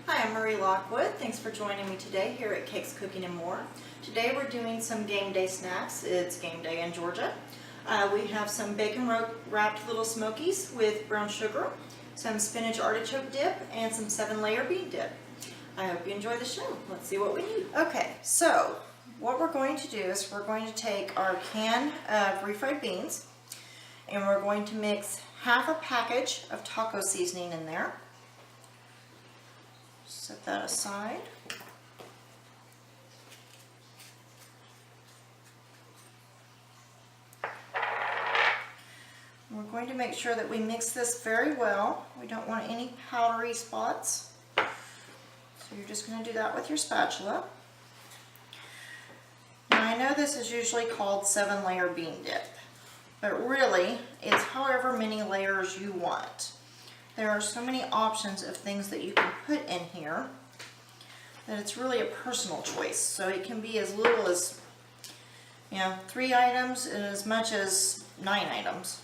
Hi, I'm Marie Lockwood. Thanks for joining me today here at Cakes, Cooking and More. Today we're doing some game day snacks. It's game day in Georgia. We have some bacon wrapped little smokies with brown sugar, some spinach artichoke dip, and some 7-layer bean dip. I hope you enjoy the show. Let's see what we need. Okay, so what we're going to do is we're going to take our can of refried beans and we're going to mix half a package of taco seasoning in there. Set that aside. We're going to make sure that we mix this very well. We don't want any powdery spots. So you're just going to do that with your spatula. Now I know this is usually called 7-layer bean dip, but really it's however many layers you want. There are so many options of things that you can put in here that it's really a personal choice. So it can be as little as 3 items and as much as 9 items.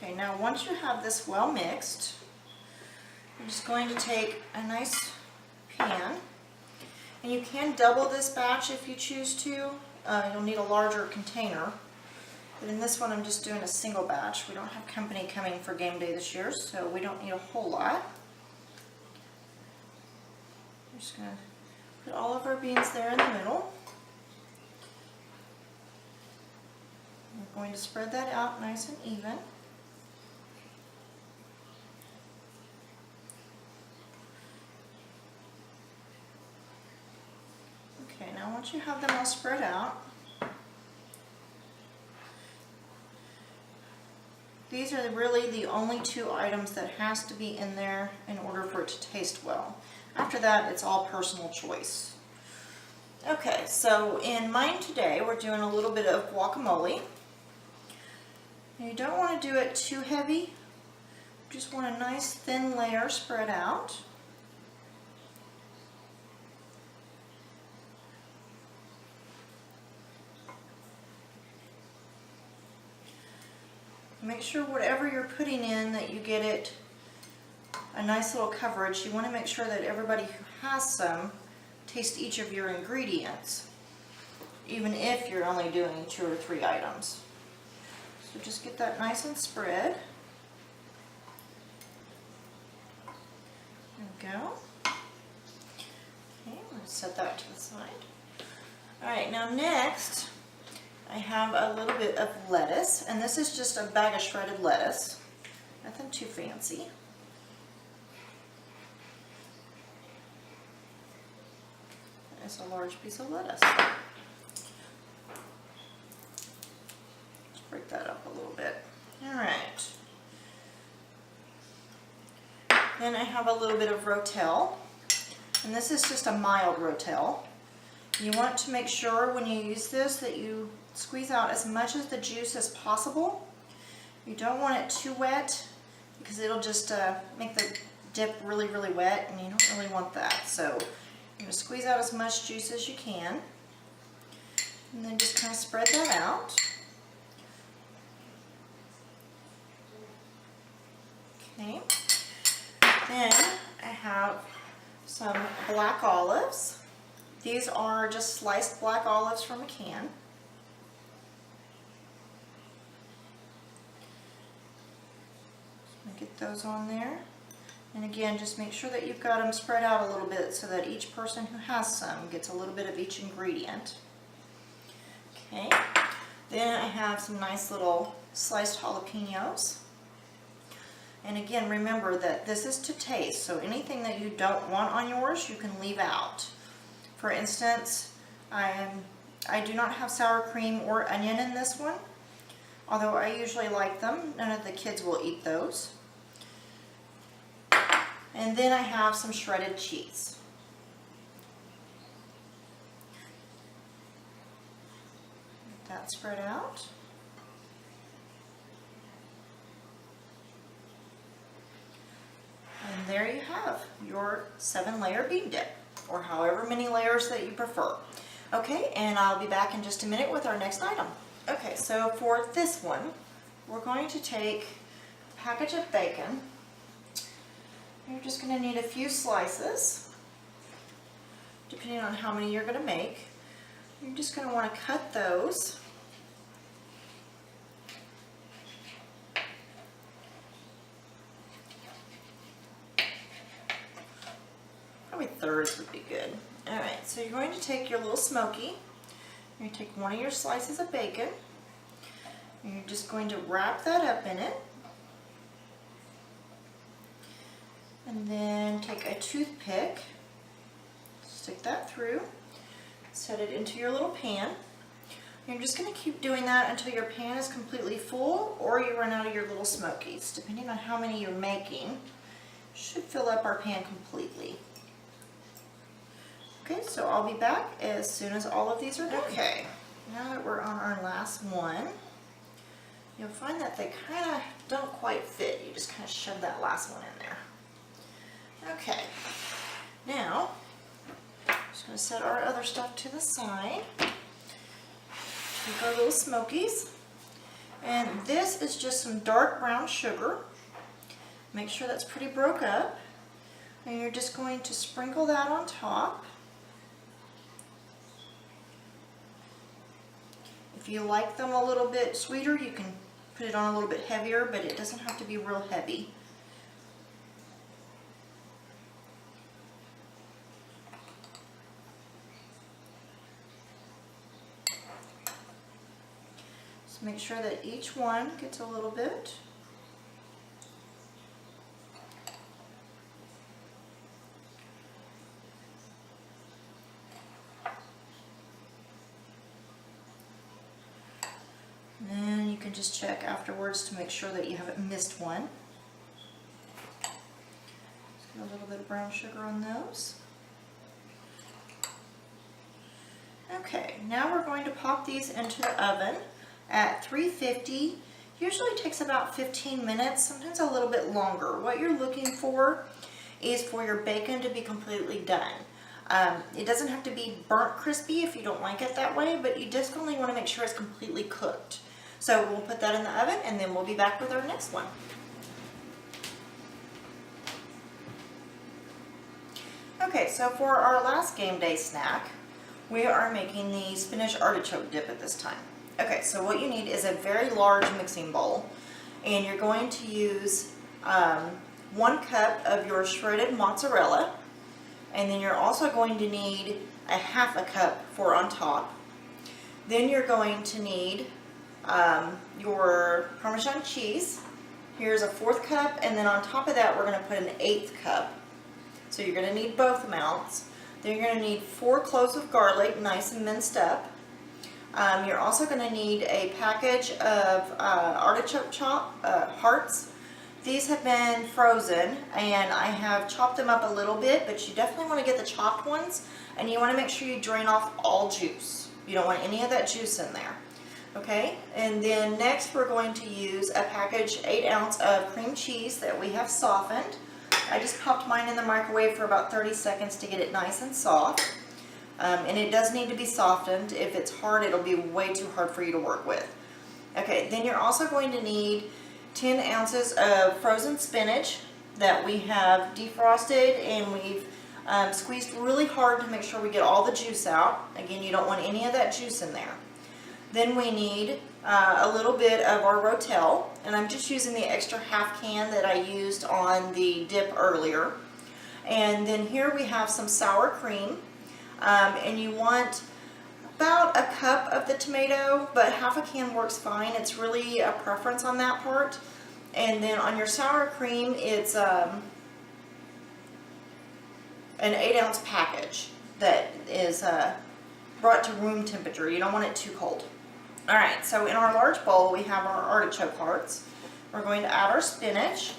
Okay, now once you have this well mixed, I'm just going to take a nice pan, and you can double this batch if you choose to. You'll need a larger container, but in this one I'm just doing a single batch. We don't have company coming for game day this year, so we don't need a whole lot. I'm just going to put all of our beans there in the middle. We're going to spread that out nice and even. Okay, now once you have them all spread out, these are really the only 2 items that has to be in there in order for it to taste well. After that, it's all personal choice. Okay, so in mine today, we're doing a little bit of guacamole. You don't want to do it too heavy. You just want a nice thin layer spread out. Make sure whatever you're putting in that you get it a nice little coverage. You want to make sure that everybody who has some taste each of your ingredients, even if you're only doing 2 or 3 items. So just get that nice and spread. There we go. Okay, I'm going to set that to the side. Alright, now next I have a little bit of lettuce, and this is just a bag of shredded lettuce. Nothing too fancy. It's a large piece of lettuce. Let's break that up a little bit. Alright. Then I have a little bit of Rotel, and this is just a mild Rotel. You want to make sure when you use this that you squeeze out as much of the juice as possible. You don't want it too wet because it'll just make the dip really, really wet, and you don't really want that. So you're going to squeeze out as much juice as you can, and then just kind of spread that out. Okay. Then I have some black olives. These are just sliced black olives from a can. Get those on there. And again, just make sure that you've got them spread out a little bit so that each person who has some gets a little bit of each ingredient. Okay. Then I have some nice little sliced jalapenos. And again, remember that this is to taste, so anything that you don't want on yours, you can leave out. For instance, I do not have sour cream or onion in this one, although I usually like them. None of the kids will eat those. And then I have some shredded cheese. Get that spread out. And there you have your 7-layer bean dip, or however many layers that you prefer. Okay, and I'll be back in just a minute with our next item. Okay, so for this one, we're going to take a package of bacon. You're just going to need a few slices, depending on how many you're going to make. You're just going to want to cut those. Probably thirds would be good. Alright, so you're going to take your little smoky. You're going to take one of your slices of bacon. And you're just going to wrap that up in it. And then take a toothpick, stick that through, set it into your little pan. You're just going to keep doing that until your pan is completely full or you run out of your little smokies. Depending on how many you're making, should fill up our pan completely. Okay, so I'll be back as soon as all of these are done. Okay, now that we're on our last one, you'll find that they kind of don't quite fit. You just kind of shove that last one in there. Okay, now I'm just going to set our other stuff to the side. Take our little smokies, and this is just some dark brown sugar. Make sure that's pretty broke up, and you're just going to sprinkle that on top. If you like them a little bit sweeter, you can put it on a little bit heavier, but it doesn't have to be real heavy. So make sure that each one gets a little bit. And then you can just check afterwards to make sure that you haven't missed one. Just get a little bit of brown sugar on those. Okay, now we're going to pop these into the oven at 350. Usually takes about 15 minutes, sometimes a little bit longer. What you're looking for is for your bacon to be completely done. It doesn't have to be burnt crispy if you don't like it that way, but you definitely want to make sure it's completely cooked. So we'll put that in the oven and then we'll be back with our next one. Okay, so for our last game day snack, we are making the spinach artichoke dip at this time. Okay, so what you need is a very large mixing bowl, and you're going to use 1 cup of your shredded mozzarella, and then you're also going to need a half a cup for on top. Then you're going to need your Parmesan cheese. Here's a 4th cup, and then on top of that we're going to put an 1/8 cup. So you're going to need both amounts. Then you're going to need 4 cloves of garlic, nice and minced up. You're also going to need a package of artichoke hearts. These have been frozen, and I have chopped them up a little bit, but you definitely want to get the chopped ones, and you want to make sure you drain off all juice. You don't want any of that juice in there. Okay, and then next we're going to use a package 8 ounce of cream cheese that we have softened. I just popped mine in the microwave for about 30 seconds to get it nice and soft. And it does need to be softened. If it's hard, it'll be way too hard for you to work with. Okay, then you're also going to need 10 ounces of frozen spinach that we have defrosted, and we've squeezed really hard to make sure we get all the juice out. Again, you don't want any of that juice in there. Then we need a little bit of our Rotel, and I'm just using the extra half can that I used on the dip earlier. And then here we have some sour cream. And you want about a cup of the tomato, but half a can works fine. It's really a preference on that part. And then on your sour cream, it's an 8 ounce package that is brought to room temperature. You don't want it too cold. Alright, so in our large bowl we have our artichoke hearts. We're going to add our spinach.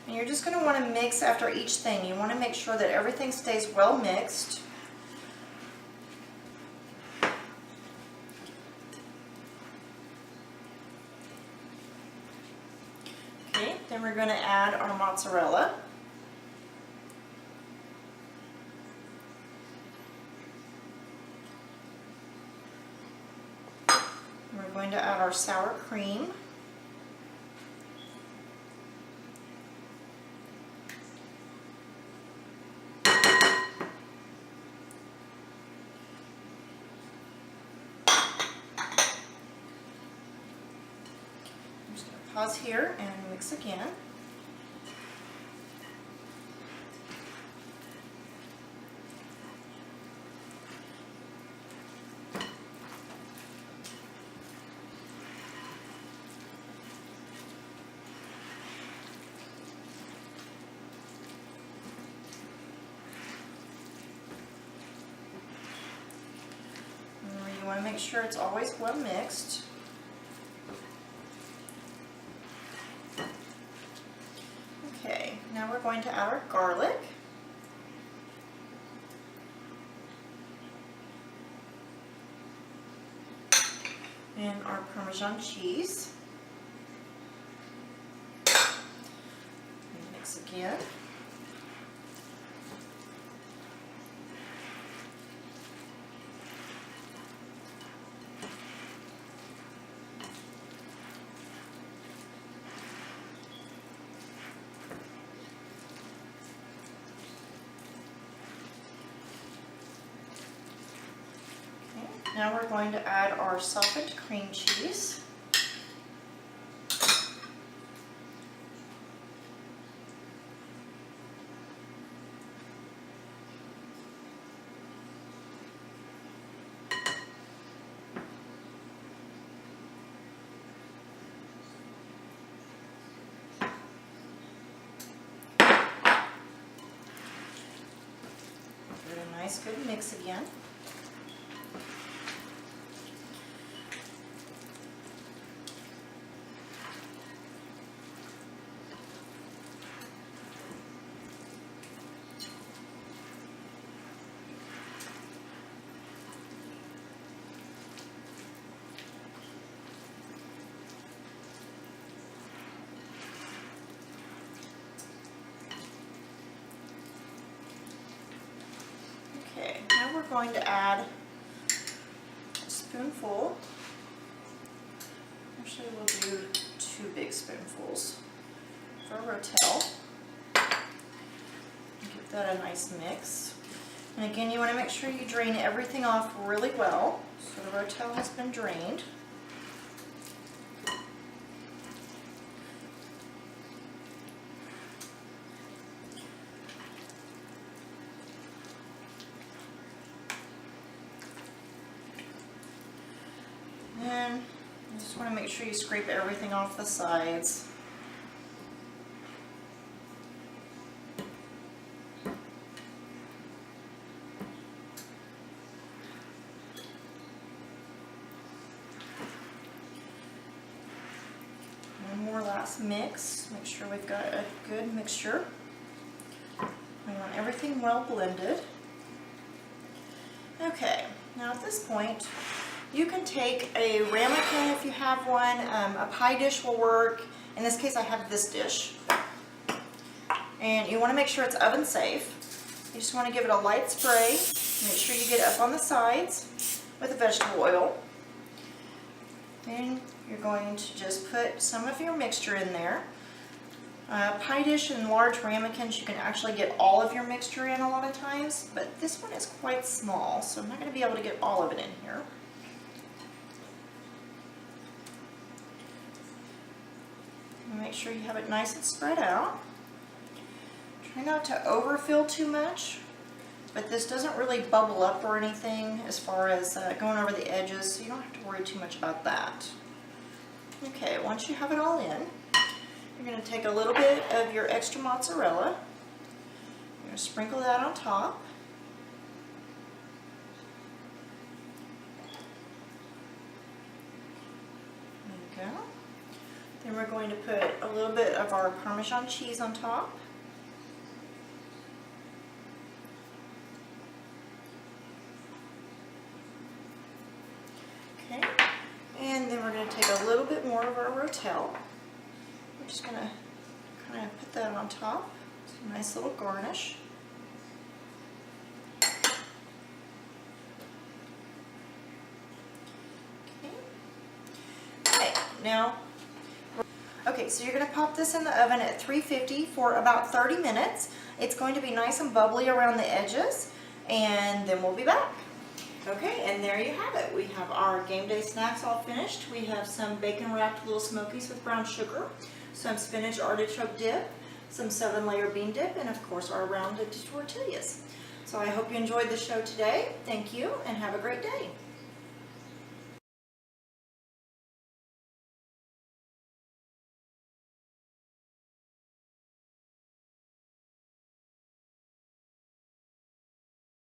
And you're just going to want to mix after each thing. You want to make sure that everything stays well mixed. Then we're going to add our mozzarella. We're going to add our sour cream. Pause here and mix again. You want to make sure it's always well mixed. Okay, now we're going to add our garlic. And our Parmesan cheese. And mix again. Now we're going to add our softened cream cheese. Give it a nice good mix again. Okay, now we're going to add a spoonful. Actually, we'll do 2 big spoonfuls for Rotel. Give that a nice mix. And again, you want to make sure you drain everything off really well. So the Rotel has been drained. And you just want to make sure you scrape everything off the sides. One more last mix. Make sure we've got a good mixture. We want everything well blended. Okay, now at this point, you can take a ramekin if you have one. A pie dish will work. In this case, I have this dish. And you want to make sure it's oven safe. You just want to give it a light spray. Make sure you get it up on the sides with the vegetable oil. Then you're going to just put some of your mixture in there. Pie dish and large ramekins, you can actually get all of your mixture in a lot of times, but this one is quite small, so I'm not going to be able to get all of it in here. Make sure you have it nice and spread out. Try not to overfill too much, but this doesn't really bubble up or anything as far as going over the edges, so you don't have to worry too much about that. Okay, once you have it all in, you're going to take a little bit of your extra mozzarella. You're going to sprinkle that on top. There you go. Then we're going to put a little bit of our Parmesan cheese on top. Okay, and then we're going to take a little bit more of our Rotel. We're just going to kind of put that on top. It's a nice little garnish. Okay, now, okay, so you're going to pop this in the oven at 350 for about 30 minutes. It's going to be nice and bubbly around the edges, and then we'll be back. Okay, and there you have it. We have our game day snacks all finished. We have some bacon wrapped little smokies with brown sugar, some spinach artichoke dip, some 7-layer bean dip, and of course our rounded tortillas. So I hope you enjoyed the show today. Thank you, and have a great day.